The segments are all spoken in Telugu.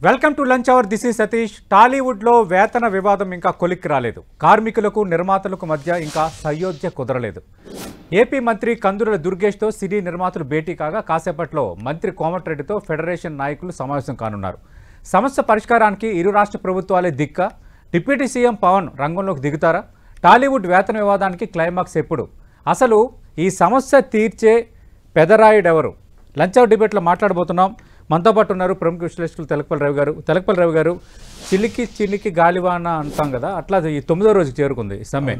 Welcome to lunch hour. This is Satish. టాలీవుడ్లో వేతన వివాదం ఇంకా కొలిక్కి రాలేదు. కార్మికులకు నిర్మాతలకు మధ్య ఇంకా సయోధ్య కుదరలేదు. ఏపీ మంత్రి కందుల దుర్గేష్తో సినీ నిర్మాతలు భేటీ కాగా కాసేపట్లో మంత్రి కోమటిరెడ్డితో ఫెడరేషన్ నాయకులు సమావేశం కానున్నారు. సమస్య పరిష్కారానికి ఇరు రాష్ట్ర ప్రభుత్వాలే దిక్క. డిప్యూటీ సీఎం పవన్ రంగంలోకి దిగుతారా? టాలీవుడ్ వేతన వివాదానికి క్లైమాక్స్ ఎప్పుడు? అసలు ఈ సమస్య తీర్చే పెదరాయుడెవరు? లంచ్ అవర్ డిబేట్లో మాట్లాడబోతున్నాం. మనతో పాటు ఉన్నారు ప్రముఖ విశ్లేషకులు తెలకపల్లి రవి గారు. చిల్లికి గాలివాన అంటాం కదా, అట్లా ఈ 9వ రోజుకి చేరుకుంది సమ్మె.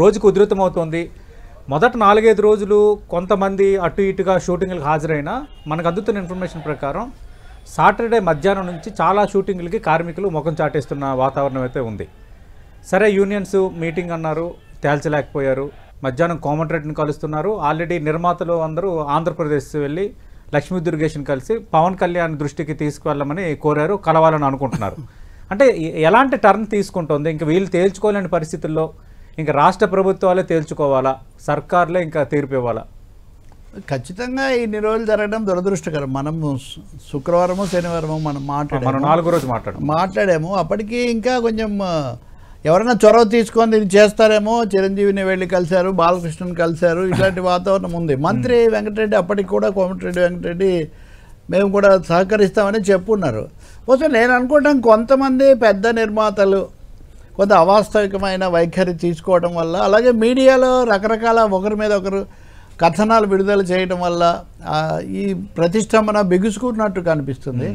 రోజుకు ఉధృతమవుతోంది. మొదట 4-5 రోజులు కొంతమంది అటు ఇటుగా షూటింగ్లకు హాజరైనా మనకు అందుతున్న ఇన్ఫర్మేషన్ ప్రకారం సాటర్డే మధ్యాహ్నం నుంచి చాలా షూటింగ్లకి కార్మికులు ముఖం చాటేస్తున్న వాతావరణం అయితే ఉంది. సరే, యూనియన్స్ మీటింగ్ అన్నారు, తేల్చలేకపోయారు. మధ్యాహ్నం కోమటిరెడ్డిని కలుస్తున్నారు. ఆల్రెడీ నిర్మాతలు అందరూ ఆంధ్రప్రదేశ్ వెళ్ళి లక్ష్మీ దుర్గేష్ని కలిసి పవన్ కళ్యాణ్ దృష్టికి తీసుకువెళ్ళమని కోరారు, కలవాలని అనుకుంటున్నారు. అంటే ఎలాంటి టర్న్ తీసుకుంటుంది? ఇంకా వీళ్ళు తేల్చుకోలేని పరిస్థితుల్లో ఇంకా రాష్ట్ర ప్రభుత్వాలే తేల్చుకోవాలా, సర్కార్లే ఇంకా తీర్పు ఇవ్వాలా? ఖచ్చితంగా ఇన్ని రోజులు జరగడం దురదృష్టకరం. మనము శుక్రవారము శనివారము మనం 4వ రోజు మాట్లాడాము. అప్పటికి ఇంకా కొంచెం ఎవరైనా చొరవ తీసుకొని దీన్ని చేస్తారేమో. చిరంజీవిని వెళ్ళి కలిశారు, బాలకృష్ణని కలిశారు, ఇట్లాంటి వాతావరణం ఉంది. మంత్రి వెంకటరెడ్డి అప్పటికి కూడా కోమటిరెడ్డి వెంకటరెడ్డి మేము కూడా సహకరిస్తామని చెప్పున్నారు. కొంచెం నేను అనుకుంటాం కొంతమంది పెద్ద నిర్మాతలు కొంత అవాస్తవికమైన వైఖరి తీసుకోవడం వల్ల, అలాగే మీడియాలో రకరకాల ఒకరి మీద ఒకరు కథనాలు విడుదల చేయడం వల్ల ఈ ప్రతిష్టంభన బిగుసుకున్నట్టు కనిపిస్తుంది.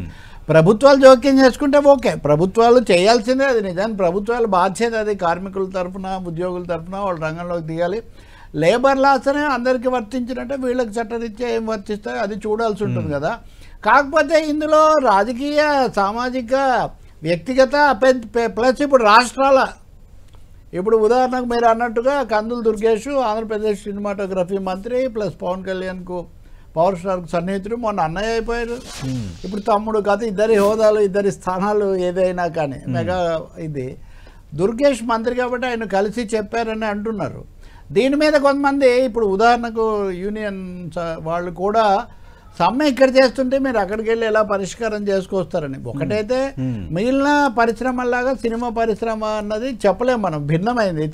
ప్రభుత్వాలు జోక్యం చేసుకుంటే ఓకే, ప్రభుత్వాలు చేయాల్సిందే, అది నిజానికి ప్రభుత్వాల బాధ్యత. అది కార్మికుల తరఫున ఉద్యోగుల తరఫున వాళ్ళు రంగంలోకి దిగాలి. లేబర్ లాస్ అనే అందరికీ వర్తించినట్టే వీళ్ళకి చట్టరీత్యా ఏం వర్తిస్తాయో అది చూడాల్సి ఉంటుంది కదా. కాకపోతే ఇందులో రాజకీయ, సామాజిక, వ్యక్తిగత ప్లస్ ఇప్పుడు రాష్ట్రాల, ఇప్పుడు ఉదాహరణకు మీరు అన్నట్టుగా కందుల దుర్గేష్ ఆంధ్రప్రదేశ్ సినిమాటోగ్రఫీ మంత్రి ప్లస్ పవన్ కళ్యాణ్కు పవర్ స్టార్కు సన్నిహితుడు, మొన్న అన్నయ్య అయిపోయారు, ఇప్పుడు తమ్ముడు. కథ ఇద్దరి హోదాలు, ఇద్దరి స్థానాలు ఏదైనా కానీ మెగా ఇది. దుర్గేష్ మంత్రి కాబట్టి ఆయన కలిసి చెప్పారని అంటున్నారు. దీని మీద కొంతమంది ఇప్పుడు ఉదాహరణకు యూనియన్ వాళ్ళు కూడా సమ్మె ఇక్కడ చేస్తుంటే మీరు అక్కడికి వెళ్ళి ఎలా పరిష్కారం చేసుకొస్తారని. ఒకటైతే మిగిలిన పరిశ్రమలాగా సినిమా పరిశ్రమ అన్నది చెప్పలేము మనం, భిన్నమైంది.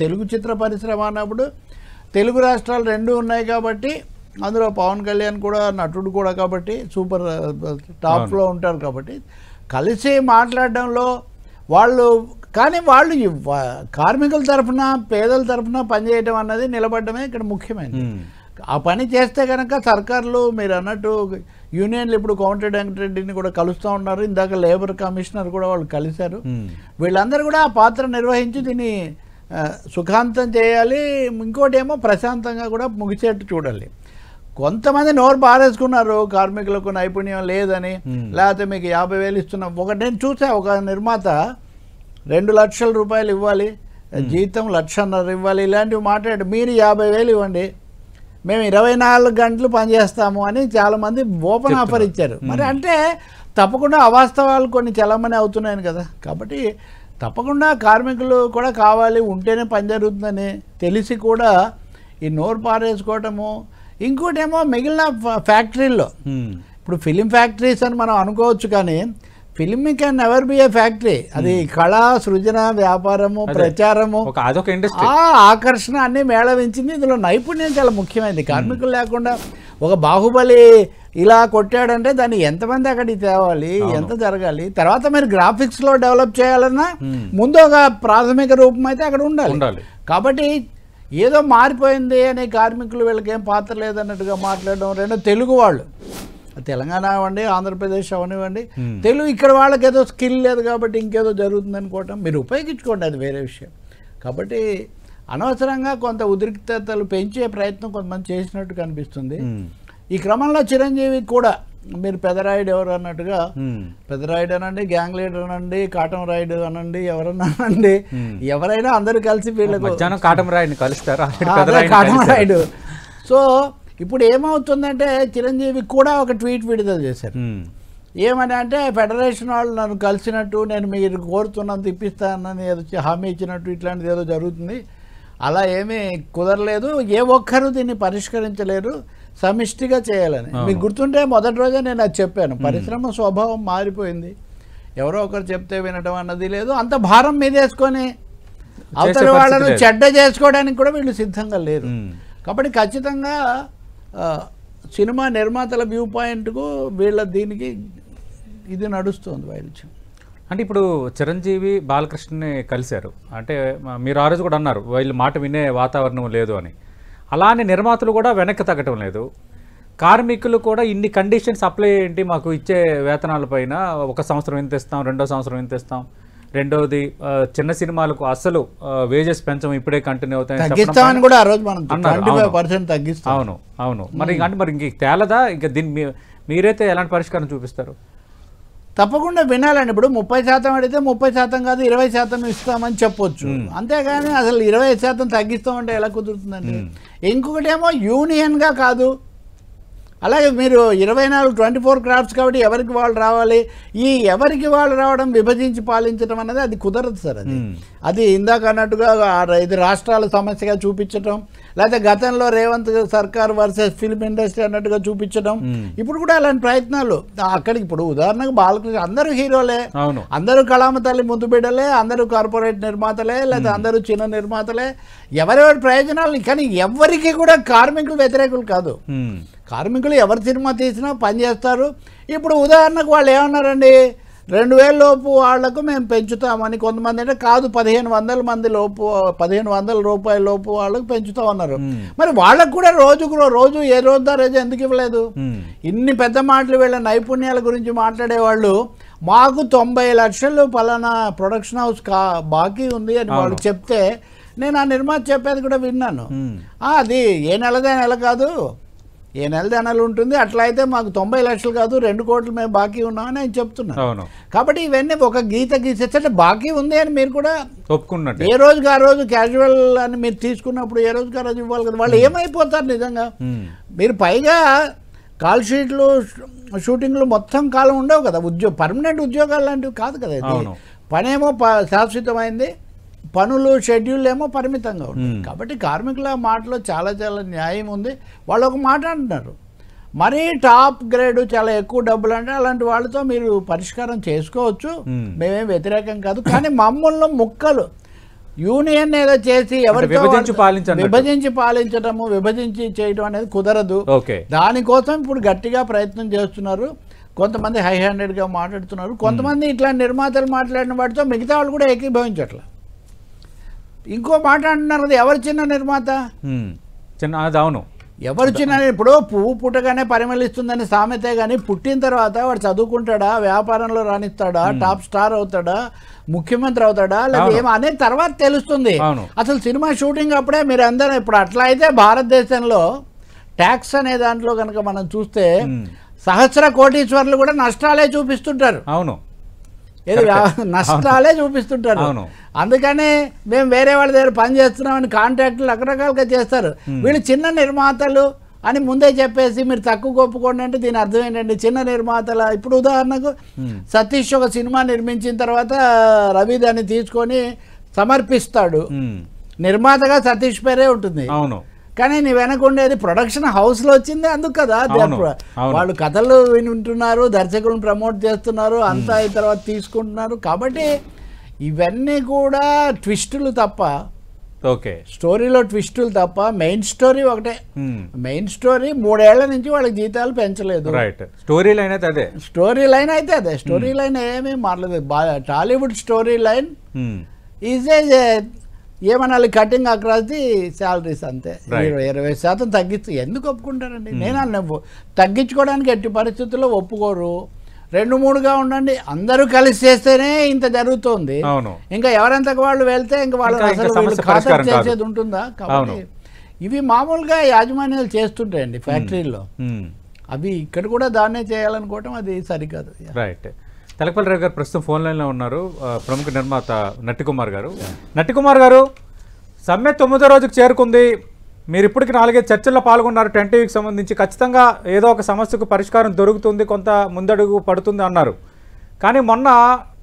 తెలుగు చిత్ర పరిశ్రమ అన్నప్పుడు తెలుగు రాష్ట్రాలు 2 ఉన్నాయి కాబట్టి, అందులో పవన్ కళ్యాణ్ కూడా నటుడు కూడా కాబట్టి సూపర్ టాప్లో ఉంటారు కాబట్టి కలిసి మాట్లాడడంలో వాళ్ళు, కానీ వాళ్ళు కార్మికుల తరఫున పేదల తరఫున పనిచేయడం అన్నది నిలబడమే ఇక్కడ ముఖ్యమైనది. ఆ పని చేస్తే కనుక సర్కార్లు మీరు అన్నట్టు యూనియన్లు ఇప్పుడు కోమటిరెడ్డి వెంకటరెడ్డిని కూడా కలుస్తూ ఉన్నారు. ఇందాక లేబర్ కమిషనర్ కూడా వాళ్ళు కలిశారు. వీళ్ళందరూ కూడా ఆ పాత్ర నిర్వహించి దీన్ని సుఖాంతం చేయాలి. ఇంకోటి ఏమో ప్రశాంతంగా కూడా ముగిసేట్టు చూడాలి. కొంతమంది నోరు బారేసుకున్నారు, కార్మికులకు నైపుణ్యం లేదని, లేకపోతే మీకు 50,000 ఇస్తున్నాం. నేను చూసా, ఒక నిర్మాత 2 లక్షల రూపాయలు ఇవ్వాలి, జీతం 1,50,000 ఇవ్వాలి, ఇలాంటివి మాట్లాడి మీరు 50,000 ఇవ్వండి, మేము 24 గంటలు పనిచేస్తాము అని చాలామంది ఓపెన్ ఆఫర్ ఇచ్చారు. మరి అంటే తప్పకుండా అవాస్తవాలు కొన్ని చలమని అవుతున్నాయని కదా. కాబట్టి తప్పకుండా కార్మికులు కూడా కావాలి, ఉంటేనే పని జరుగుతుందని తెలిసి కూడా ఈ నోరు పారేసుకోవటము. ఇంకోటేమో మిగిలిన ఫ్యాక్టరీల్లో, ఇప్పుడు ఫిలిం ఫ్యాక్టరీస్ అని మనం అనుకోవచ్చు, కానీ film can never be A factory. అది కళ, సృజన, వ్యాపారము, ప్రచారము, ఆకర్షణ అన్నీ మేళవించింది. ఇందులో నైపుణ్యం చాలా ముఖ్యమైనది. కార్మికులు లేకుండా ఒక బాహుబలి ఇలా కొట్టాడంటే దాన్ని ఎంతమంది అక్కడికి తేవాలి, ఎంత జరగాలి, తర్వాత మీరు గ్రాఫిక్స్లో డెవలప్ చేయాలన్నా ముందు ఒక ప్రాథమిక రూపం అయితే అక్కడ ఉండాలి. కాబట్టి ఏదో మారిపోయింది అని కార్మికులు వీళ్ళకి ఏం పాత్ర లేదన్నట్టుగా మాట్లాడడం. రెండో తెలుగు వాళ్ళు, తెలంగాణ అవ్వండి, ఆంధ్రప్రదేశ్ అవనివ్వండి, తెలుగు ఇక్కడ వాళ్ళకి ఏదో స్కిల్ లేదు కాబట్టి ఇంకేదో జరుగుతుంది అనుకోవటం. మీరు ఉపయోగించుకోండి, అది వేరే విషయం. కాబట్టి అనవసరంగా కొంత ఉద్రిక్తతలు పెంచే ప్రయత్నం కొంతమంది చేసినట్టు కనిపిస్తుంది. ఈ క్రమంలో చిరంజీవి కూడా మీరు పెదరాయుడు ఎవరు అన్నట్టుగా, పెదరాయుడు అనండి, గ్యాంగ్ లీడర్ అనండి, కాటం రాయుడు అనండి, ఎవరన్నా అనండి, ఎవరైనా అందరూ కలిసి వీళ్ళకు కాటం రాయుడిని కలుస్తారు. కాటం రాయుడు. సో ఇప్పుడు ఏమవుతుందంటే చిరంజీవి కూడా ఒక ట్వీట్ విడుదల చేశారు. ఏమని అంటే, ఫెడరేషన్ వాళ్ళు నన్ను కలిసినట్టు, నేను మీరు కోరుతున్నాను తిప్పిస్తానని ఏదో హామీ ఇచ్చినట్టు ఇట్లాంటిది ఏదో జరుగుతుంది, అలా ఏమీ కుదరలేదు, ఏ ఒక్కరూ దీన్ని పరిష్కరించలేరు, సమిష్టిగా చేయాలని. మీకు గుర్తుంటే మొదటి రోజే నేను అది చెప్పాను, పరిశ్రమ స్వభావం మారిపోయింది. ఎవరో ఒకరు చెప్తే వినడం అన్నది లేదు, అంత భారం మీదేసుకొని అవతల వాళ్ళను చెడ్డ చేసుకోవడానికి కూడా వీళ్ళు సిద్ధంగా లేరు. కాబట్టి ఖచ్చితంగా సినిమా నిర్మాతల వ్యూ పాయింట్కు వీళ్ళ దీనికి ఇది నడుస్తుంది వైరుధ్యం. అంటే ఇప్పుడు చిరంజీవి బాలకృష్ణని కలిశారు అంటే మీరు ఆ రోజు కూడా అన్నారు వీళ్ళు మాట వినే వాతావరణం లేదు అని. అలానే నిర్మాతలు కూడా వెనక్కి తగ్గటం లేదు, కార్మికులు కూడా ఇన్ని కండిషన్స్ అప్లై ఏంటి మాకు ఇచ్చే వేతనాలపైన, 1 సంవత్సరం ఎంత ఇస్తాం, 2వ సంవత్సరం ఎంత ఇస్తాం, రెండోది చిన్న సినిమాలకు అసలు వేజెస్ పెంచం ఇప్పుడే కంటిన్యూ అవుతాయని కూడా ఆ రోజు మనం 25% తగ్గిస్తాం. అవును అవును మరి అంటే మరి ఇంక తేలదా, ఇంకా దీన్ని మీరైతే ఎలాంటి పరిష్కారం చూపిస్తారు? తప్పకుండా వినాలండి. ఇప్పుడు 30% అడిగితే 30% కాదు 20% ఇస్తామని చెప్పొచ్చు, అంతేగాని అసలు 20% తగ్గిస్తామంటే ఎలా కుదురుతుందండి? ఇంకొకటి ఏమో యూనియన్గా కాదు, అలాగే మీరు 24 క్రాఫ్ట్స్ కాబట్టి ఎవరికి వాళ్ళు రావాలి, ఈ ఎవరికి వాళ్ళు రావడం విభజించి పాలించడం అనేది అది కుదరదు సార్. అది ఇందాక అన్నట్టుగా ఇది రాష్ట్రాల సమస్యగా చూపించడం, లేకపోతే గతంలో రేవంత్ సర్కార్ వర్సెస్ ఫిల్మ్ ఇండస్ట్రీ అన్నట్టుగా చూపించడం, ఇప్పుడు కూడా అలాంటి ప్రయత్నాలు అక్కడికి. ఇప్పుడు ఉదాహరణకు బాలకృష్ణ అందరూ హీరోలే, అందరూ కళామ తల్లి ముద్దు బిడ్డలే, అందరూ కార్పొరేట్ నిర్మాతలే, లేదా అందరూ చిన్న నిర్మాతలే, ఎవరెవరి ప్రయోజనాలు. కానీ ఎవరికి కూడా కార్మికులు వ్యతిరేకులు కాదు, కార్మికులు ఎవరు సినిమా తీసినా పనిచేస్తారు. ఇప్పుడు ఉదాహరణకు వాళ్ళు ఏమన్నారండి, 2000 లోపు వాళ్లకు మేము పెంచుతామని, కొంతమంది అంటే కాదు 1500 మంది లోపు 1500 రూపాయల లోపు వాళ్ళకు పెంచుతామన్నారు. మరి వాళ్ళకు కూడా రోజు ఏ రోజు ఎందుకు ఇవ్వలేదు? ఇన్ని పెద్ద మాటలు వీళ్ళ నైపుణ్యాల గురించి మాట్లాడేవాళ్ళు మాకు 90 లక్షలు పలానా ప్రొడక్షన్ హౌస్ బాకీ ఉంది అని వాళ్ళు చెప్తే నేను ఆ నిర్మాత చెప్పేది కూడా విన్నాను. అది ఏ నెల కాదు, ఏ నెలలు ఉంటుంది, అట్లా అయితే మాకు 90 లక్షలు కాదు 2 కోట్లు మేము బాకీ ఉన్నామని నేను చెప్తున్నాను. కాబట్టి ఇవన్నీ ఒక గీత గీసేస్తే బాకీ ఉంది అని మీరు కూడా ఒప్పుకున్నట్టు, ఏ రోజుకి ఆ రోజు క్యాజువల్ అని మీరు తీసుకున్నప్పుడు ఏ రోజుకి ఆ రోజు ఇవ్వాలి కదా. వాళ్ళు ఏమైపోతారు నిజంగా? మీరు పైగా కాల్ షీట్లు షూటింగ్లు మొత్తం కాలం ఉండవు కదా, పర్మనెంట్ ఉద్యోగాలు లాంటివి కాదు కదా. ఇది పనేమో శాశ్వతమైంది, పనులు షెడ్యూల్ ఏమో పరిమితంగా ఉంటుంది. కాబట్టి కార్మికుల మాటలో చాలా న్యాయం ఉంది. వాళ్ళు ఒక మాట అంటున్నారు, మరీ టాప్ గ్రేడ్ చాలా ఎక్కువ డబ్బులు అంటే అలాంటి వాళ్ళతో మీరు పరిష్కారం చేసుకోవచ్చు, మేమేం వ్యతిరేకం కాదు. కానీ మమ్మల్ని ముక్కలు యూనియన్ ఏదో చేసి ఎవరితో విభజించి పాలించడము, విభజించి చేయడం అనేది కుదరదు. దానికోసం ఇప్పుడు గట్టిగా ప్రయత్నం చేస్తున్నారు. కొంతమంది హై హ్యాండెడ్గా మాట్లాడుతున్నారు, కొంతమంది ఇట్లాంటి నిర్మాతలు మాట్లాడిన వాటితో మిగతా వాళ్ళు కూడా ఏకీభవించట్ల. ఇంకో మాట అంటున్నారు, ఎవరు చిన్న నిర్మాత? అవును, ఎవరు చిన్న, ఇప్పుడు పువ్వు పుట్టగానే పరిమళిస్తుందని సామెతే, కానీ పుట్టిన తర్వాత వాడు చదువుకుంటాడా, వ్యాపారంలో రాణిస్తాడా, టాప్ స్టార్ అవుతాడా, ముఖ్యమంత్రి అవుతాడా, లేదా ఏమో అనేది తర్వాత తెలుస్తుంది. అసలు సినిమా షూటింగ్ అప్పుడే మీరు అందరూ ఇప్పుడు అట్లా అయితే భారతదేశంలో ట్యాక్స్ అనే దాంట్లో కనుక మనం చూస్తే సహస్ర కోటీశ్వర్లు కూడా నష్టాలే చూపిస్తుంటారు. అవును, ఏది నష్టాలే చూపిస్తుంటారు. అందుకనే మేము వేరే వాళ్ళ దగ్గర పని చేస్తున్నామని కాంట్రాక్టులు రకరకాలుగా చేస్తారు. వీళ్ళు చిన్న నిర్మాతలు అని ముందే చెప్పేసి మీరు తక్కువ ఒప్పుకోండి అంటే దీని అర్థం ఏంటండి? చిన్న నిర్మాతల, ఇప్పుడు ఉదాహరణకు సతీష్ ఒక సినిమా నిర్మించిన తర్వాత రవి దాన్ని తీసుకొని సమర్పిస్తాడు, నిర్మాతగా సతీష్ పేరే ఉంటుంది. కానీ నీ వెనక ఉండేది ప్రొడక్షన్ హౌస్లో వచ్చింది అందుకు కదా. వాళ్ళు కథలు వింటున్నారు, దర్శకులను ప్రమోట్ చేస్తున్నారు, అంతా అయిన తర్వాత తీసుకుంటున్నారు. కాబట్టి ఇవన్నీ కూడా ట్విస్టులు తప్ప, స్టోరీలో ట్విస్టులు తప్ప మెయిన్ స్టోరీ ఒకటే. మెయిన్ స్టోరీ 3 ఏళ్ల నుంచి వాళ్ళకి జీతాలు పెంచలేదు. స్టోరీ లైన్ అయితే అదే, స్టోరీ లైన్ ఏమీ మారలేదు. టాలీవుడ్ స్టోరీ లైన్ ఈజ్ ఏమనాలి, కటింగ్ అక్రాస్ ది శాలరీస్ అంతే. 20% తగ్గిస్తూ ఎందుకు ఒప్పుకుంటారండి? నేను అన్న తగ్గించుకోవడానికి ఎట్టి పరిస్థితుల్లో ఒప్పుకోరు. 2-3గా ఉండండి, అందరూ కలిసి చేస్తేనే ఇంత జరుగుతోంది. ఇంకా ఎవరంతకు వాళ్ళు వెళ్తే ఇంకా వాళ్ళు అసలు ఖాతా చేసేది ఉంటుందా? కాబట్టి ఇవి మామూలుగా యాజమాన్యాలు చేస్తుంటాయండి ఫ్యాక్టరీల్లో, అవి ఇక్కడ కూడా దాన్నే చేయాలనుకోవటం అది సరికాదు. రైట్. తెలకపల్లి రావు గారు ప్రస్తుతం ఫోన్ లైన్లో ఉన్నారు, ప్రముఖ నిర్మాత నట్టికుమార్ గారు. నట్టికుమార్ గారు, సమ్మె 9వ రోజుకు చేరుకుంది, మీరు ఇప్పటికి 4-5 చర్చల్లో పాల్గొన్నారు 10 టీవీకి సంబంధించి. ఖచ్చితంగా ఏదో ఒక సమస్యకు పరిష్కారం దొరుకుతుంది, కొంత ముందడుగు పడుతుంది అన్నారు. కానీ మొన్న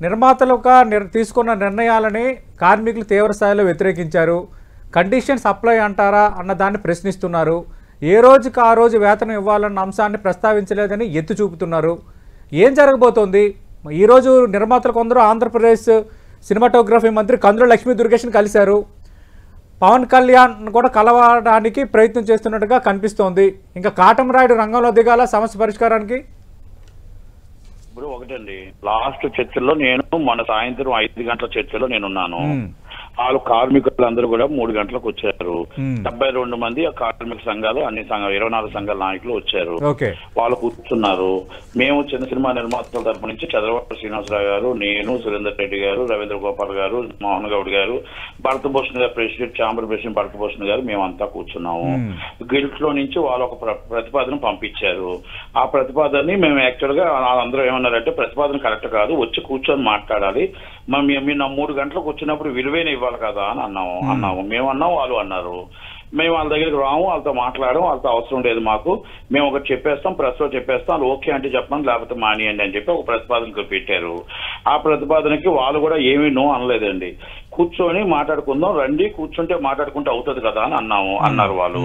నిర్మాతలుగా తీసుకున్న నిర్ణయాలని కార్మికులు తీవ్ర స్థాయిలో వ్యతిరేకించారు. కండిషన్స్ అప్లై అంటారా అన్న దాన్ని ప్రశ్నిస్తున్నారు. ఏ రోజుకి ఆ రోజు వేతనం ఇవ్వాలన్న అంశాన్ని ప్రస్తావించలేదని ఎత్తి చూపుతున్నారు. ఏం జరగబోతోంది? ఈరోజు నిర్మాతలు కొందరు ఆంధ్రప్రదేశ్ సినిమాటోగ్రఫీ మంత్రి కందుల లక్ష్మీ దుర్గేష్ని కలిశారు. పవన్ కళ్యాణ్ కూడా కలవడానికి ప్రయత్నం చేస్తున్నట్టుగా కనిపిస్తోంది. ఇంకా కాటమరాయుడు రంగంలో దిగాల సమస్య పరిష్కారానికి. ఇప్పుడు ఒకటండి, లాస్ట్ చర్చల్లో నేను మొన్న సాయంత్రం 5 గంటల చర్చలో నేనున్నాను. వాళ్ళు కార్మికులందరూ కూడా 3 గంటలకు వచ్చారు. 72 మంది కార్మిక సంఘాలు, అన్ని సంఘాలు 24 సంఘాల నాయకులు వచ్చారు. వాళ్ళు కూర్చున్నారు. మేము చిన్న సినిమా నిర్మాతల తరపు నుంచి చంద్రబాబు శ్రీనివాసరావు గారు, నేను, సురేందర్ రెడ్డి గారు, రవీంద్ర గోపాల్ గారు, మోహన్ గౌడ్ గారు, భరతభూషణ్ గారు ప్రెసిడెంట్, ఛాంబర్ ప్రెసిడెంట్ భరతభూషణ్ గారు, మేమంతా కూర్చున్నాము. గిల్ట్ లో నుంచి వాళ్ళు ఒక ప్రతిపాదన పంపించారు. ఆ ప్రతిపాదనని మేము యాక్చువల్ గా అందరూ ఏమన్నారంటే ప్రతిపాదన కరెక్ట్ కాదు, వచ్చి కూర్చొని మాట్లాడాలి. మీరు నా 3 గంటలకు వచ్చినప్పుడు విలువైన ఇవ్వాలి కదా అని అన్నాము. మేము అన్నాం, వాళ్ళు అన్నారు. మేము వాళ్ళ దగ్గరికి రాము, వాళ్ళతో మాట్లాడడం, వాళ్ళతో అవసరం లేదు మాకు. మేము ఒకటి చెప్పేస్తాం, ప్రెస్ లో చెప్పేస్తాం, వాళ్ళు ఓకే అంటే చెప్పండి, లేకపోతే మానేయండి అని చెప్పి ఒక ప్రతిపాదన పెట్టారు. ఆ ప్రతిపాదనకి వాళ్ళు కూడా ఏమీ నో అనలేదండి. కూర్చొని మాట్లాడుకుందాం రండి, కూర్చుంటే మాట్లాడుకుంటే అవుతుంది కదా అని అన్నారు వాళ్ళు.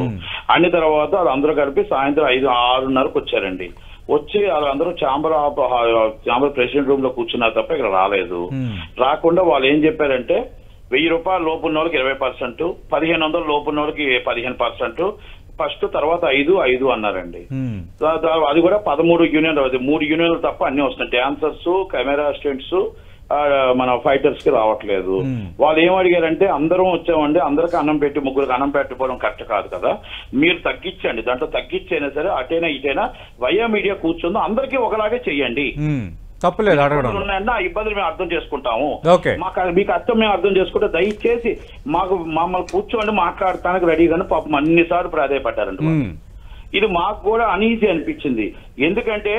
అన్ని తర్వాత వాళ్ళందరూ కలిపి సాయంత్రం 6:30కు వచ్చారండి. వచ్చి వాళ్ళందరూ ఛాంబర్ ప్రెసిడెంట్ రూమ్ లో కూర్చున్నారు తప్ప ఇక్కడ రాలేదు. రాకుండా వాళ్ళు ఏం చెప్పారంటే 1000 రూపాయలు లోపు ఉన్న వాళ్ళకి 20%, 1500 లోపు ఉన్న వాళ్ళకి 15%, ఫస్ట్ తర్వాత 5 అన్నారండి. అది కూడా 13 యూనియన్లు, 3 యూనియన్లు తప్ప అన్ని వస్తున్నాయి. డాన్సర్స్, కెమెరా అసిస్టెంట్స్, మన ఫైటర్స్ కి రావట్లేదు. వాళ్ళు ఏం అడిగారంటే అందరం వచ్చామండి, అందరికి అన్నం పెట్టి ముగ్గురికి అన్నం పెట్టకపోవడం కరెక్ట్ కాదు కదా, మీరు తగ్గించండి, దాంట్లో తగ్గించైనా సరే అటైనా ఇటైనా వయా మీడియా కూర్చుందో అందరికీ ఒకలాగే చెయ్యండి, తప్పలేదు అడగడం. ఆ ఇబ్బందులు మేము అర్థం చేసుకుంటాము, మీకు అర్థం మేము అర్థం చేసుకుంటే దయచేసి మమ్మల్ని కూర్చోండి మాట్లాడటానికి రెడీగానే పాపం అన్నిసార్లు ప్రాధాయపడ్డారండి. ఇది మాకు కూడా అనీజీ అనిపించింది. ఎందుకంటే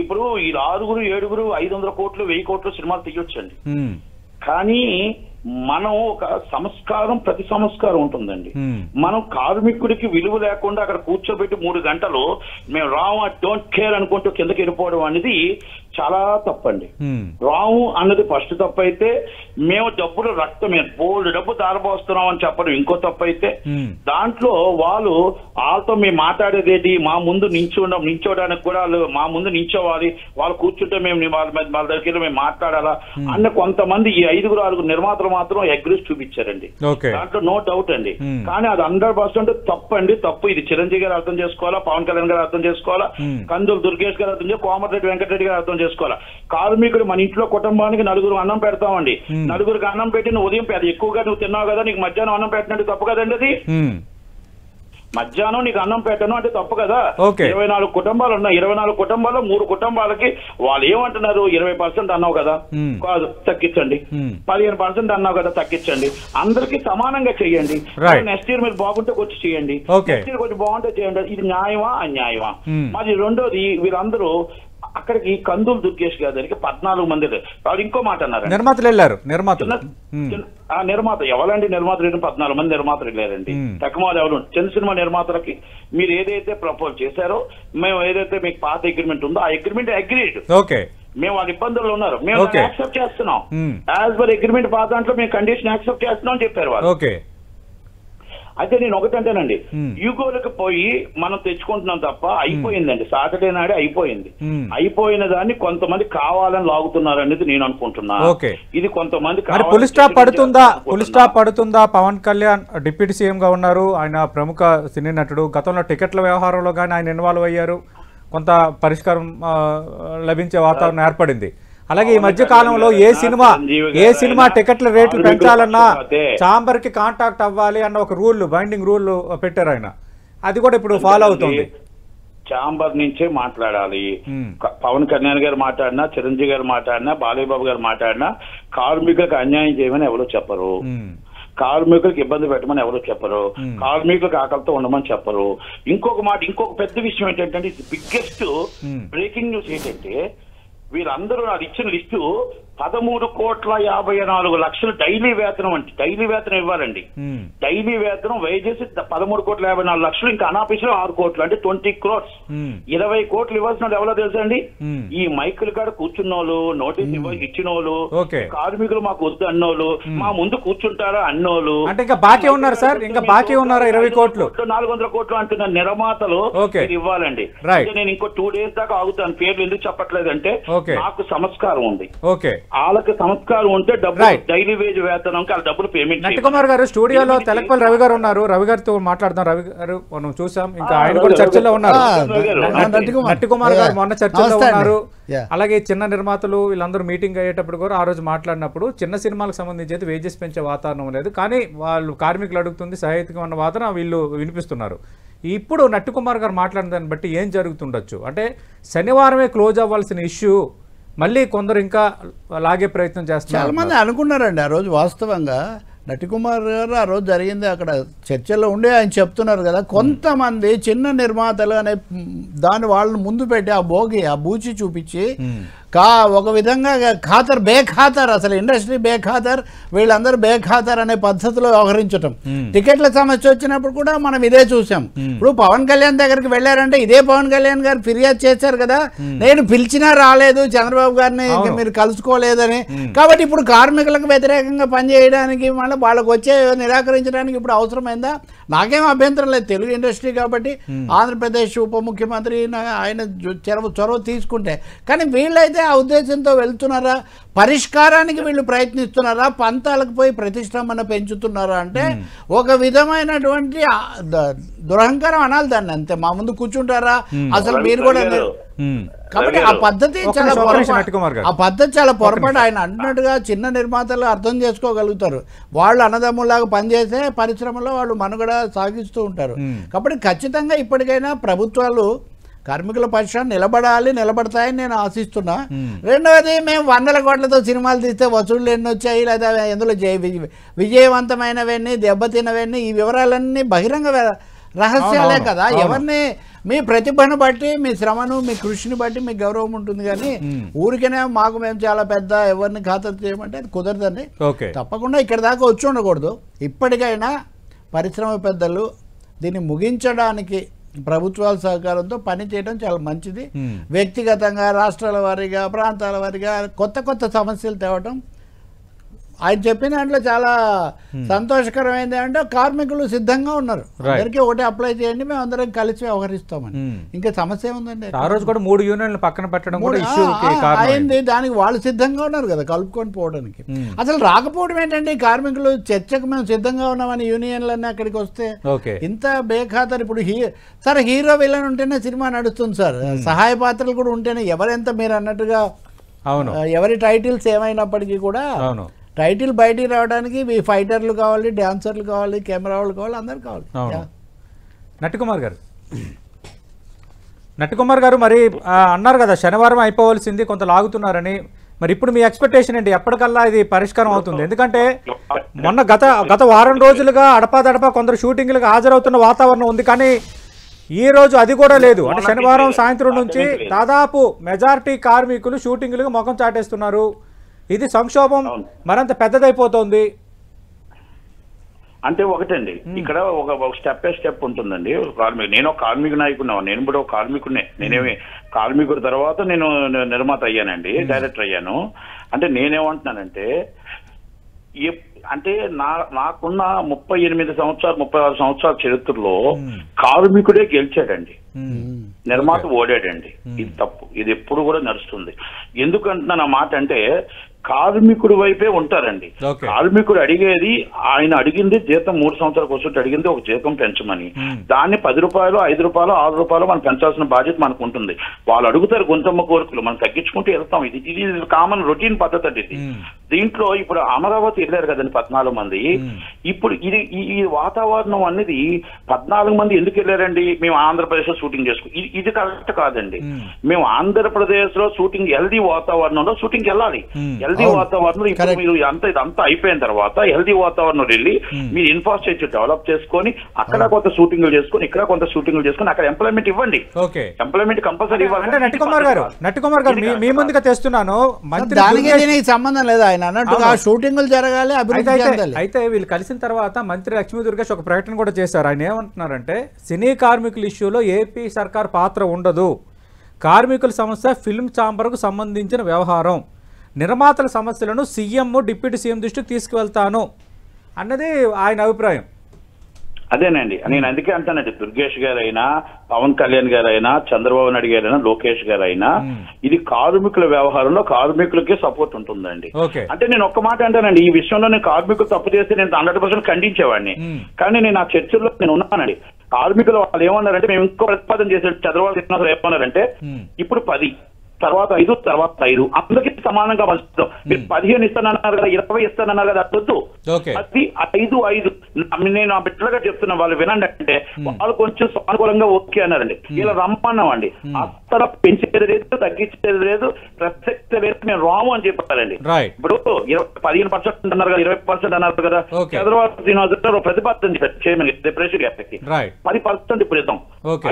ఇప్పుడు ఈ 6, 7, 500 కోట్లు 1000 కోట్లు సినిమాలు తీయొచ్చండి. కానీ మనం ఒక సంస్కారం, ప్రతి సంస్కారం ఉంటుందండి. మనం కార్మికుడికి విలువ లేకుండా అక్కడ కూర్చోబెట్టి 3 గంటలు మేము రాము డోంట్ కేర్ అనుకుంటూ కిందకి వెళ్ళిపోవడం అనేది చాలా తప్పండి. రాము అన్నది ఫస్ట్ తప్పు అయితే, మేము డబ్బులు బోల్డ్ డబ్బు దారబోస్తున్నాం అని చెప్పడం ఇంకో తప్పు అయితే, దాంట్లో వాళ్ళతో మేము మాట్లాడేదేంటి, మా ముందు నించోడానికి కూడా మా ముందు నించోవాలి, వాళ్ళు కూర్చుంటే మేము వాళ్ళ దగ్గర మేము మాట్లాడాలా అన్న కొంతమంది ఈ 5, 6 నిర్మాతలు మాత్రం అగ్రెస్ చూపించారండి. దాంట్లో నో డౌట్ అండి. కానీ అది 100% తప్పు అండి, తప్పు. ఇది చిరంజీవి గారు అర్థం చేసుకోవాలా, పవన్ కళ్యాణ్ గారు అర్థం చేసుకోవాలా, కందుల దుర్గేష్ గారు అర్థం చేసుకోవాలి, కోమటిరెడ్డి వెంకటరెడ్డి గారు అర్థం చేసుకోవాలా. కార్మికుడు మన ఇంట్లో కుటుంబానికి 4 అన్నం పెడతామండి. 4 అన్నం పెట్టి నువ్వు ఉదయం ఎక్కువగా నువ్వు తిన్నావు కదా, నీకు మధ్యాహ్నం అన్నం పెట్టినట్టు తప్పు కదండి. అది మధ్యాహ్నం నీకు అన్నం పెట్టను అంటే తప్పు కదా. 24 కుటుంబాలు ఉన్నాయి. 24 కుటుంబాల్లో 3 కుటుంబాలకి వాళ్ళు ఏమంటున్నారు, 20% అన్నావు కదా, కాదు తగ్గించండి, 15% అన్నావు కదా తగ్గించండి, అందరికి సమానంగా చెయ్యండి. నెక్స్ట్ ఇయర్ మీరు బాగుంటే వచ్చి చేయండి, నెక్స్ట్ ఇయర్ కొంచెం బాగుంటే చేయండి. ఇది న్యాయమా అన్యాయమా? మరి రెండోది, వీళ్ళందరూ అక్కడికి కందులు దుర్గేష్ గారి దగ్గరికి 14 మంది వాళ్ళు ఇంకో మాట అన్నారు, నిర్మాతలు వెళ్ళారు. నిర్మాత ఎవరండి? నిర్మాతలు 14 మంది నిర్మాతలు వెళ్ళారండి. తక్కువ ఎవరు? చిన్న సినిమా నిర్మాతలకి మీరు ఏదైతే ప్రపోజ్ చేశారో, మేము ఏదైతే మీకు పాత అగ్రిమెంట్ ఉందో ఆ అగ్రిమెంట్ అగ్రీడ్, మేము వాళ్ళ ఇబ్బందుల్లో ఉన్నారు, మేము యాక్సెప్ట్ చేస్తున్నాం, యాజ్ పర్ అగ్రిమెంట్ పాత దాంట్లో మేము కండిషన్ యాక్సెప్ట్ చేస్తున్నాం అని చెప్పారు వాళ్ళు. అయితే నేను ఒకటంటేనండి, యుగోలకు పోయి మనం తెచ్చుకుంటున్నాం తప్ప అయిపోయిందండి. సాటర్డే నాడే అయిపోయింది. అయిపోయిన దాన్ని కొంతమంది కావాలని లాగుతున్నారు అనేది నేను అనుకుంటున్నాను. ఇది కొంతమంది పులి స్టాప్ పడుతుందా? పవన్ కళ్యాణ్ డిప్యూటీ సీఎం గా ఉన్నారు, ఆయన ప్రముఖ సినీ నటుడు. గతంలో టికెట్ల వ్యవహారంలో కానీ ఆయన ఇన్వాల్వ్ అయ్యారు, కొంత పరిష్కారం లభించే వాతావరణం ఏర్పడింది. అలాగే ఈ మధ్య కాలంలో ఏ సినిమా టికెట్ల రేట్లు పెంచాలన్నా ఛాంబర్ కి కాంటాక్ట్ అవ్వాలి అన్న ఒక బైండింగ్ రూల్ పెట్టారు ఆయన. అది కూడా ఇప్పుడు ఫాలో అవుతుంది. ఛాంబర్ నుంచే మాట్లాడాలి. పవన్ కళ్యాణ్ గారు మాట్లాడినా, చిరంజీవి గారు మాట్లాడినా, బాలయ్యబాబు గారు మాట్లాడినా కార్మికులకు అన్యాయం చేయమని ఎవరు చెప్పరు, కార్మికులకు ఇబ్బంది పెట్టమని ఎవరు చెప్పరు, కార్మికులకు ఆకలితో ఉండమని చెప్పరు. ఇంకొక పెద్ద విషయం ఏంటంటే, బిగ్గెస్ట్ బ్రేకింగ్ న్యూస్ ఏంటంటే, వీళ్ళందరూ నాకు ఇచ్చిన లిస్టు 13,54,00,000 డైలీ వేతనం అంటే డైలీ వేతనం ఇవ్వాలండి. డైలీ వేతనం వేజెస్ 13,54,00,000, ఇంకా అనాఫీసులో 6 కోట్లు అంటే 20 crores. 20 కోట్లు ఇవ్వాల్సిన ఎవరో తెలుసా అండి? ఈ మైకుల కాడ కూర్చున్నోళ్ళు, నోటీస్ ఇచ్చిన వాళ్ళు, కార్మికులు మాకు వద్దు అన్నోళ్ళు, మా ముందు కూర్చుంటారా అన్నోళ్ళు. అంటే ఇంకా బాకీ ఉన్నారు సార్, ఇంకా బాకీ ఉన్నారా 20 కోట్లు 400 కోట్లు అంటున్న నిర్మాతలు ఇవ్వాలండి. నేను ఇంకో 2 days దాకా ఆగుతాను. పేర్లు ఎందుకు చెప్పట్లేదు అంటే నాకు సంస్కారం ఉంది, వాళ్ళకి సంస్కారం ఉంటే డబ్బులు డైలీ వేజ్ వేతనం డబ్బులు పేమెంట్. నట్టికుమార్ గారు స్టూడియోలో తెలకపల్లి రవి గారు ఉన్నారు, రవి గారితో మాట్లాడదాం. రవి గారు మనం చూసాం, ఇంకా ఆయన కూడా చర్చలో ఉన్నారు. నట్టికుమార్ గారు మొన్న చర్చలో ఉన్నారు. అలాగే చిన్న నిర్మాతలు వీళ్ళందరూ మీటింగ్ అయ్యేటప్పుడు కూడా ఆ రోజు మాట్లాడినప్పుడు చిన్న సినిమాలకు సంబంధించి అయితే వేజెస్ పెంచే వాతావరణం లేదు, కానీ వాళ్ళు కార్మికులు అడుగుతుంది సహాయకమైన వాదన వీళ్ళు వినిపిస్తున్నారు. ఇప్పుడు నట్టికుమార్ గారు మాట్లాడిన దాన్ని బట్టి ఏం జరుగుతుండొచ్చు అంటే శనివారమే క్లోజ్ అవ్వాల్సిన ఇష్యూ మళ్ళీ కొందరు ఇంకా లాగే ప్రయత్నం చేస్తున్నారు. చాలా మంది అనుకున్నారండి ఆ రోజు. వాస్తవంగా నట్టికుమార్ గారు ఆ రోజు జరిగింది అక్కడ చర్చల్లో ఉండే ఆయన చెప్తున్నారు కదా, కొంతమంది చిన్న నిర్మాతలు అనే దాన్ని వాళ్ళని ముందు పెట్టి ఆ భోగి ఆ బూచి చూపించి ఒక విధంగా ఖాతర్ బేఖాతర్, అసలు ఇండస్ట్రీ బేఖాతర్, వీళ్ళందరూ బేఖాతర్ అనే పద్ధతిలో వ్యవహరించటం. టికెట్ల సమస్య వచ్చినప్పుడు కూడా మనం ఇదే చూసాం. ఇప్పుడు పవన్ కళ్యాణ్ దగ్గరికి వెళ్ళారంటే ఇదే పవన్ కళ్యాణ్ గారు ఫిర్యాదు చేశారు కదా, నేను పిలిచినా రాలేదు చంద్రబాబు గారిని మీరు కలుసుకోలేదని. కాబట్టి ఇప్పుడు కార్మికులకు వ్యతిరేకంగా పనిచేయడానికి మళ్ళీ వాళ్ళకు వచ్చే నిరాకరించడానికి ఇప్పుడు అవసరమైందా? నాకేం అభ్యంతరం లేదు, తెలుగు ఇండస్ట్రీ కాబట్టి ఆంధ్రప్రదేశ్ ఉప ముఖ్యమంత్రి ఆయన చొరవ తీసుకుంటే. కానీ వీళ్ళైతే ఆ ఉద్దేశంతో వెళ్తున్నారా, పరిష్కారానికి వీళ్ళు ప్రయత్నిస్తున్నారా, పంతాలకు పోయి ప్రతిష్టంభన పెంచుతున్నారా అంటే ఒక విధమైనటువంటి దురహంకారం అనాలి దాన్ని, అంతే. మా ముందు కూర్చుంటారా అసలు మీరు కూడా? కాబట్టి ఆ పద్ధతి చాలా పొరపాటు. ఆయన అన్నట్టుగా చిన్న నిర్మాతలు అర్థం చేసుకోగలుగుతారు, వాళ్ళు అన్నదమ్ములాగా పనిచేసే పరిశ్రమలో వాళ్ళు మనుగడ సాగిస్తూ ఉంటారు. కాబట్టి ఖచ్చితంగా ఇప్పటికైనా ప్రభుత్వాలు కార్మికుల పక్షాన్ని నిలబడతాయని నేను ఆశిస్తున్నా. రెండవది, మేము 100 కోట్లతో సినిమాలు తీస్తే వసూళ్లు ఎన్ని వచ్చాయి, లేదా ఎందులో విజయవంతమైనవన్నీ దెబ్బతిన్నవన్నీ, ఈ వివరాలన్నీ బహిరంగ రహస్యాలే కదా. ఎవరిని మీ ప్రతిభను బట్టి, మీ శ్రమను, మీ కృషిని బట్టి మీకు గౌరవం ఉంటుంది, కానీ ఊరికనే మాకు మేము చాలా పెద్ద ఎవరిని ఖాతరు చేయమంటే అది కుదరదండి. తప్పకుండా ఇక్కడ దాకా వచ్చి ఉండకూడదు. ఇప్పటికైనా పరిశ్రమ పెద్దలు దీన్ని ముగించడానికి ప్రభుత్వాల సహకారంతో పని చేయడం చాలా మంచిది. వ్యక్తిగతంగా రాష్ట్రాల వారీగా ప్రాంతాల వారీగా కొత్త సమస్యలు తేవటం ఆయన చెప్పిన దాంట్లో చాలా సంతోషకరమైంది. అంటే కార్మికులు సిద్ధంగా ఉన్నారు, అందరికీ ఒకటి అప్లై చేయండి, మేము అందరం కలిసి వ్యవహరిస్తామని. ఇంకా సమస్య ఏముందండి? ఆ రోజు కూడా 3 యూనియన్లు పక్కన పెట్టడం అయింది, దానికి వాళ్ళు సిద్ధంగా ఉన్నారు కదా కలుపుకొని పోవడానికి. అసలు రాకపోవడం ఏంటంటే కార్మికులు చర్చకు మేము సిద్ధంగా ఉన్నామని యూనియన్లన్నీ అక్కడికి వస్తే ఇంత బేఖాతరు. ఇప్పుడు సరే హీరో విలన్ ఉంటేనే సినిమా నడుస్తుంది సార్, సహాయ పాత్రలు కూడా ఉంటేనే, ఎవరెంత మీరు అన్నట్టుగా ఎవరి టైటిల్స్ ఏమైనప్పటికీ కూడా టైటిల్ బయటికి రావడానికి ఫైటర్లు కావాలి, డాన్సర్లు కావాలి, కెమెరా వాళ్ళు కావాలి, అందరు కావాలి. నట్టికుమార్ గారు మరి అన్నారు కదా శనివారం అయిపోవలసింది, కొంత లాగుతున్నారని. మరి ఇప్పుడు మీ ఎక్స్పెక్టేషన్ ఏంటి, ఎప్పటికల్లా ఇది పరిష్కారం అవుతుంది? ఎందుకంటే మొన్న గత వారం రోజులుగా అడపాదడపా కొందరు షూటింగ్లకు హాజరవుతున్న వాతావరణం ఉంది, కానీ ఈ రోజు అది కూడా లేదు. అంటే శనివారం సాయంత్రం నుంచి దాదాపు మెజారిటీ కార్మికులు షూటింగ్లకు ముఖం చాటేస్తున్నారు. ఇది సంక్షోభం మరింత పెద్దదైపోతుంది. అంటే ఒకటండి, ఇక్కడ ఒక స్టెప్ ఉంటుందండి. నేను ఒక కార్మిక నాయకున్నా, నేను కూడా ఒక కార్మికుడినే. నేనేమి కార్మికుడి తర్వాత నేను నిర్మాత అయ్యానండి, డైరెక్టర్ అయ్యాను. అంటే నేనేమంటున్నానంటే, అంటే నాకున్న 38 సంవత్సరాలు 36 సంవత్సరాల చరిత్రలో కార్మికుడే గెలిచాడండి, నిర్మాత ఓడాడండి. ఇది తప్పు, ఇది ఎప్పుడు కూడా నడుస్తుంది. ఎందుకంటున్నా నా మాట అంటే కార్మికుడి వైపే ఉంటారండి. కార్మికుడు అడిగేది, ఆయన అడిగింది జీతం 3 సంవత్సరాలకు వస్తుంటే అడిగింది ఒక జీతం పెంచమని. దాన్ని 10 రూపాయలు 5 రూపాయలు 6 రూపాయలు మనం పెంచాల్సిన బాధ్యత మనకు ఉంటుంది. వాళ్ళు అడుగుతారు గొంతమ్మ కోరికలు, మనం తగ్గించుకుంటూ వెళ్తాం. ఇది కామన్ రొటీన్ పద్ధతి అండి. ఇది దీంట్లో ఇప్పుడు అమరావతి వెళ్ళారు కదండి 14 మంది. ఇప్పుడు ఇది ఈ వాతావరణం అనేది 14 మంది ఎందుకు వెళ్ళారండి? మేము ఆంధ్రప్రదేశ్ లో షూటింగ్ చేసుకో, ఇది కరెక్ట్ కాదండి. మేము ఆంధ్రప్రదేశ్ లో షూటింగ్ హెల్దీ వాతావరణంలో షూటింగ్ వెళ్ళాలి. హెల్దీ వాతావరణంలో ఇప్పుడు మీరు ఇదంతా అయిపోయిన తర్వాత హెల్దీ వాతావరణం వెళ్ళి మీరు ఇన్ఫ్రాస్ట్రక్చర్ డెవలప్ చేసుకొని అక్కడ కొంత షూటింగ్లు చేసుకొని ఇక్కడ కొంత షూటింగ్లు చేసుకొని అక్కడ ఎంప్లాయ్మెంట్ ఇవ్వండి. ఎంప్లాయ్మెంట్ కంపల్సరీ ఇవ్వాలి. నట్టికుమార్ గారు మీ ముందుగా తెస్తున్నాను, దానికి సంబంధం లేదా ఆయన అన్నట్టుగా షూటింగ్లు జరగాలి, అభివృద్ధి చెందాలి. అయితే వీళ్ళు కలిసిన తర్వాత మంత్రి లక్ష్మీ దుర్గేష్ ఒక ప్రకటన కూడా చేశారు. ఆయన ఏమంటున్నారంటే సినీ కార్మికుల ఇష్యూలో ఏపీ సర్కార్ పాత్ర ఉండదు, కార్మికుల సమస్య ఫిల్మ్ ఛాంబర్కు సంబంధించిన వ్యవహారం, నిర్మాతల సమస్యలను సీఎం డిప్యూటీ సీఎం దృష్టికి తీసుకువెళ్తాను అన్నది ఆయన అభిప్రాయం. అదేనండి, నేను అందుకే అంటానండి, దుర్గేష్ గారైనా పవన్ కళ్యాణ్ గారైనా చంద్రబాబు నాయుడు గారైనా లోకేష్ గారైనా ఇది కార్మికుల వ్యవహారంలో కార్మికులకే సపోర్ట్ ఉంటుందండి. అంటే నేను ఒక్క మాట అంటానండి, ఈ విషయంలో నేను కార్మికులు తప్పు చేస్తే నేను 100% ఖండించేవాడిని. కానీ నేను ఆ చర్చల్లో నేను ఉన్నానండి. కార్మికులు వాళ్ళు ఏమన్నారంటే, మేము ఇంకో ప్రతిపాదన చేశాడు చంద్రబాబు ఏమన్నారంటే, ఇప్పుడు 10 తర్వాత 5 తర్వాత 5 అందరికీ సమానంగా పంచుతాం. మీరు 15 ఇస్తానన్నారు కదా, 20 ఇస్తానన్నారు కదా, అదొద్దు. అది 5 నేను ఆ బిడ్డలుగా చెప్తున్నా, వాళ్ళు వినండి అంటే వాళ్ళు కొంచెం సానుకూలంగా ఓకే అన్నారండి. ఇలా రమ్మన్నామండి, అసలు పెంచేది లేదు తగ్గించేది లేదు ప్రసక్తి లేదు, మేము రాము అని చెప్పారండి. ఇప్పుడు 15% అన్నారు కదా, 20% అన్నారు కదా, చంద్రబాబు శ్రీనివాసరావు ప్రతిపాదన చేశారు చైర్మన్ డిప్యూటీ గారికి 10% ఇప్పుడు ఇద్దాం,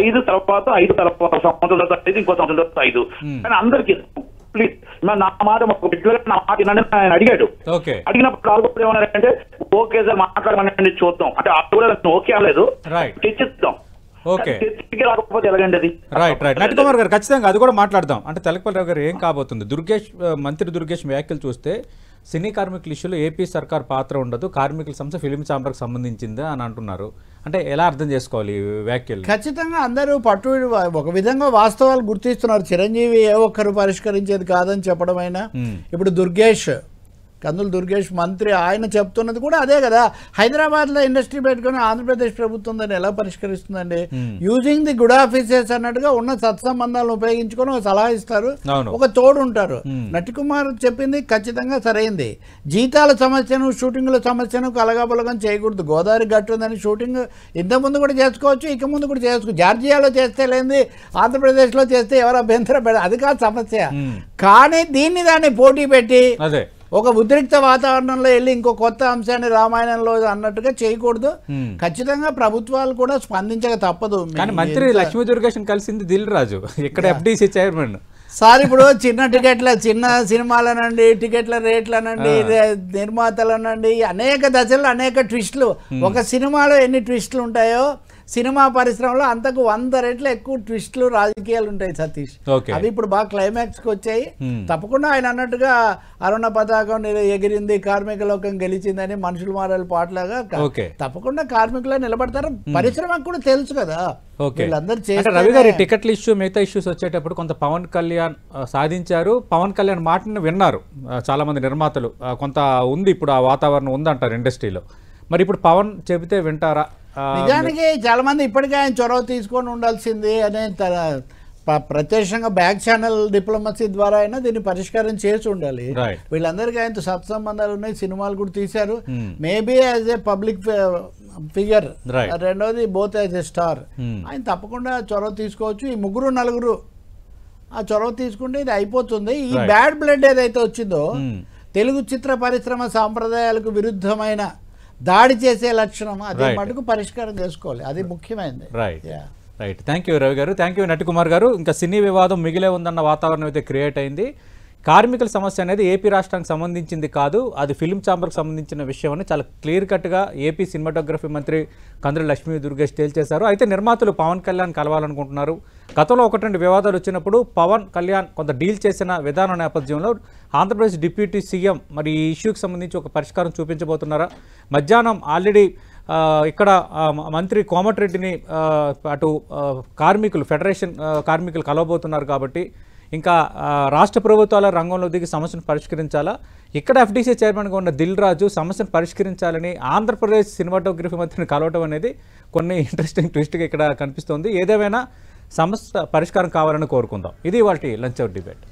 5 తర్వాత 5 తర్వాత సంవత్సరం తర్వాత 5 ఇంకో సంవత్సరం తర్వాత 5 కానీ అందరికి ప్లీజ్ నా మాట నా మాట ఆయన అడిగాడు. అడిగినప్పుడు వాళ్ళు కూడా ఏమన్నారంటే ఓకే సార్ మాట్లాడమని చూద్దాం అంటే అది కూడా ఓకే అనలేదు, చర్చిద్దాం. రాకపోతే ఎలాగండి అది. నట్టికుమార్ గారు ఖచ్చితంగా అది కూడా మాట్లాడదాం. అంటే తెలకపల్లిరావు గారు ఏం కాబోతుంది? మంత్రి దుర్గేష్ వ్యాఖ్యలు చూస్తే సినీ కార్మికుల ఇష్యూలో ఏపీ సర్కార్ పాత్ర ఉండదు, కార్మికుల సంస్థ ఫిలిం ఛాంబర్కి సంబంధించింది అని అంటున్నారు. అంటే ఎలా అర్థం చేసుకోవాలి వ్యాఖ్యలు? ఖచ్చితంగా అందరూ పట్టు ఒక విధంగా వాస్తవాలు గుర్తిస్తున్నారు. చిరంజీవి ఏ ఒక్కరు పరిష్కరించేది కాదని చెప్పడం అయినా, ఇప్పుడు కందుల దుర్గేష్ మంత్రి ఆయన చెప్తున్నది కూడా అదే కదా. హైదరాబాద్లో ఇండస్ట్రీ పెట్టుకుని ఆంధ్రప్రదేశ్ ప్రభుత్వం దాన్ని ఎలా పరిష్కరిస్తుందండి? యూజింగ్ ది గుడ్ ఆఫీసెస్ అన్నట్టుగా ఉన్న సత్సంబంధాలను ఉపయోగించుకొని ఒక సలహా ఇస్తారు, ఒక తోడు ఉంటారు. నటికుమార్ చెప్పింది ఖచ్చితంగా సరైంది. జీతాల సమస్యను షూటింగ్ల సమస్యను కలగాబలగం చేయకూడదు. గోదావరి గట్టు ఉందని షూటింగ్ ఇంతకుముందు కూడా చేసుకోవచ్చు, ఇక ముందు కూడా చేసుకోవచ్చు. జార్జియాలో చేస్తే లేని ఆంధ్రప్రదేశ్లో చేస్తే ఎవరు అభ్యంతరం పెడతారు, అది కాదు సమస్య. కానీ దాన్ని పోటీ పెట్టి ఒక ఉద్రిక్త వాతావరణంలో వెళ్ళి ఇంకో కొత్త అంశాన్ని రామాయణంలో అన్నట్టుగా చేయకూడదు. ఖచ్చితంగా ప్రభుత్వాలు కూడా స్పందించక తప్పదు. కానీ మంత్రి లక్ష్మీ దుర్గేష్ కలిసింది దిల్ రాజు, ఇక్కడ FDC చైర్మన్ సార్. ఇప్పుడు చిన్న సినిమాలనండి, టికెట్ల రేట్లనండి, నిర్మాతలనండి, అనేక దశల్లో అనేక ట్విస్టులు. ఒక సినిమాలో ఎన్ని ట్విస్టులు ఉంటాయో సినిమా పరిశ్రమలో అంతకు 100 రెట్లు ఎక్కువ ట్విస్టులు రాజకీయాలు ఉంటాయి సతీష్. అవి ఇప్పుడు బాగా క్లైమాక్స్కి వచ్చాయి. తప్పకుండా ఆయన అన్నట్టుగా అరుణ పతాకం ఎగిరింది, కార్మిక లోకం గెలిచిందని మనుషులు మారాలి పాటలాగా తప్పకుండా కార్మికులు నిలబడతారు. పరిశ్రమకు కూడా తెలుసు కదా. రవి గారి టికెట్ల ఇష్యూ మిగతా ఇష్యూస్ వచ్చేటప్పుడు కొంత పవన్ కళ్యాణ్ సాధించారు, పవన్ కళ్యాణ్ మాటను విన్నారు చాలా మంది నిర్మాతలు. కొంత ఉంది ఇప్పుడు ఆ వాతావరణం ఉందంటారు ఇండస్ట్రీలో. మరి ఇప్పుడు పవన్ చెబితే వింటారా? నిజానికి చాలా మంది ఇప్పటికే ఆయన చొరవ తీసుకొని ఉండాల్సింది అనే ప్రత్యక్షంగా బ్యాక్ ఛానల్ డిప్లొమసీ ద్వారా అయినా దీన్ని పరిష్కారం చేసి ఉండాలి. వీళ్ళందరికీ ఆయనతో సత్సంబంధాలు ఉన్నాయి, సినిమాలు కూడా తీశారు. Maybe as a public figure, రెండోది బోత్ యాజ్ ఏ స్టార్. ఆయన తప్పకుండా చొరవ తీసుకోవచ్చు. ఈ 3-4 ఆ చొరవ తీసుకుంటే ఇది అయిపోతుంది. ఈ బ్యాడ్ బ్లడ్ ఏదైతే వచ్చిందో తెలుగు చిత్ర పరిశ్రమ సాంప్రదాయాలకు విరుద్ధమైన దాడి చేసే లక్షణం, అదే మటుకు పరిష్కారం చేసుకోవాలి, అది ముఖ్యమైనది. రైట్, థ్యాంక్ యూ రవి గారు, థ్యాంక్ యూ నటికుమార్ గారు. ఇంకా సినీ వివాదం మిగిలే ఉందన్న వాతావరణం అయితే క్రియేట్ అయింది. కార్మికుల సమస్య అనేది ఏపీ రాష్ట్రానికి సంబంధించింది కాదు, అది ఫిల్మ్ ఛాంబర్కి సంబంధించిన విషయం అని చాలా క్లియర్ కట్గా ఏపీ సినిమాటోగ్రఫీ మంత్రి కందుల లక్ష్మీ దుర్గేష్ తేల్చేశారు. అయితే నిర్మాతలు పవన్ కళ్యాణ్ కలవాలనుకుంటున్నారు. గతంలో 1-2 వివాదాలు వచ్చినప్పుడు పవన్ కళ్యాణ్ కొంత డీల్ చేసిన విధానం నేపథ్యంలో ఆంధ్రప్రదేశ్ డిప్యూటీ సీఎం మరి ఈ ఇష్యూకి సంబంధించి ఒక పరిష్కారం చూపించబోతున్నారా? మధ్యాహ్నం ఆల్రెడీ ఇక్కడ మంత్రి కోమటిరెడ్డిని అటు కార్మికులు ఫెడరేషన్ కార్మికులు కలవబోతున్నారు కాబట్టి ఇంకా రాష్ట్ర ప్రభుత్వాల రంగంలో దిగి సమస్యను పరిష్కరించాలా, ఇక్కడ FDC చైర్మన్గా ఉన్న దిల్ రాజు సమస్యను పరిష్కరించాలని ఆంధ్రప్రదేశ్ సినిమాటోగ్రఫీ మంత్రిని కలవటం అనేది కొన్ని ఇంట్రెస్టింగ్ ట్విస్ట్గా ఇక్కడ కనిపిస్తోంది. ఏదేమైనా సమస్య పరిష్కారం కావాలని కోరుకుందాం. ఇది వాటి లంచ్ అవర్ డిబేట్.